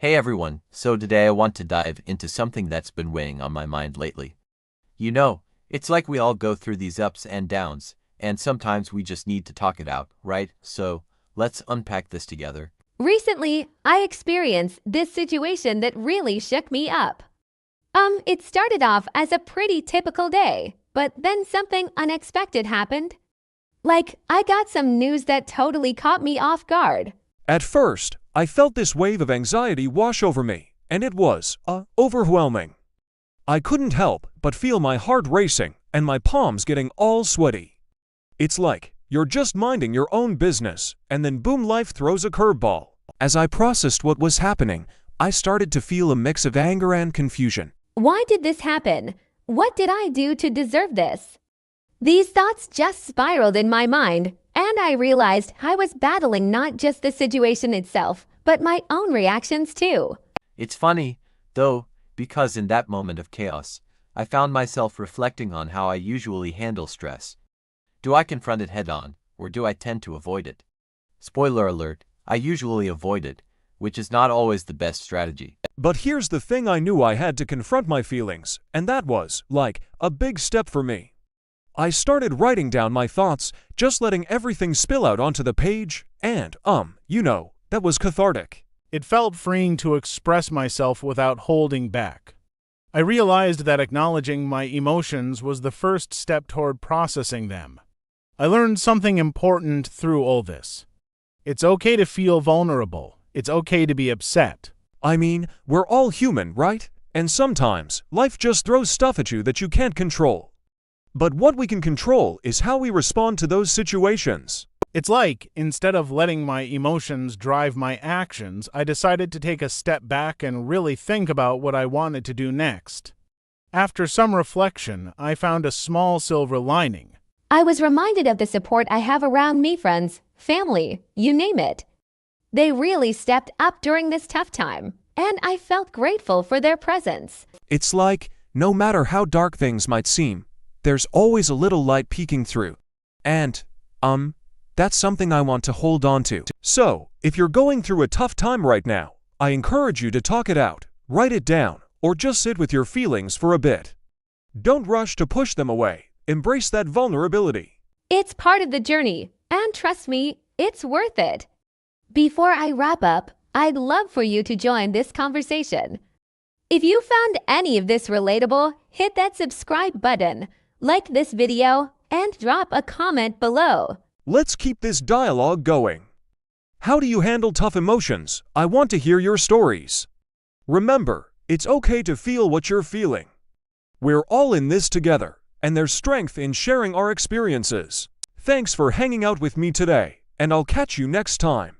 Hey everyone, so today I want to dive into something that's been weighing on my mind lately. You know, it's like we all go through these ups and downs, and sometimes we just need to talk it out, right? So, let's unpack this together. Recently, I experienced this situation that really shook me up. It started off as a pretty typical day, but then something unexpected happened. Like, I got some news that totally caught me off guard. At first, I felt this wave of anxiety wash over me, and it was, overwhelming. I couldn't help but feel my heart racing and my palms getting all sweaty. It's like you're just minding your own business, and then boom, life throws a curveball. As I processed what was happening, I started to feel a mix of anger and confusion. Why did this happen? What did I do to deserve this? These thoughts just spiraled in my mind, and I realized I was battling not just the situation itself, but my own reactions too. It's funny, though, because in that moment of chaos, I found myself reflecting on how I usually handle stress. Do I confront it head on, or do I tend to avoid it? Spoiler alert, I usually avoid it, which is not always the best strategy. But here's the thing: I knew I had to confront my feelings, and that was, like, a big step for me. I started writing down my thoughts, just letting everything spill out onto the page, and, that was cathartic. It felt freeing to express myself without holding back. I realized that acknowledging my emotions was the first step toward processing them. I learned something important through all this. It's okay to feel vulnerable. It's okay to be upset. I mean, we're all human, right? And sometimes, life just throws stuff at you that you can't control. But what we can control is how we respond to those situations. It's like, instead of letting my emotions drive my actions, I decided to take a step back and really think about what I wanted to do next. After some reflection, I found a small silver lining. I was reminded of the support I have around me, friends, family, you name it. They really stepped up during this tough time, and I felt grateful for their presence. It's like, no matter how dark things might seem, there's always a little light peeking through. And, that's something I want to hold on to. So, if you're going through a tough time right now, I encourage you to talk it out, write it down, or just sit with your feelings for a bit. Don't rush to push them away. Embrace that vulnerability. It's part of the journey, and trust me, it's worth it. Before I wrap up, I'd love for you to join this conversation. If you found any of this relatable, hit that subscribe button, like this video, and drop a comment below. Let's keep this dialogue going. How do you handle tough emotions? I want to hear your stories. Remember, it's okay to feel what you're feeling. We're all in this together, and there's strength in sharing our experiences. Thanks for hanging out with me today, and I'll catch you next time.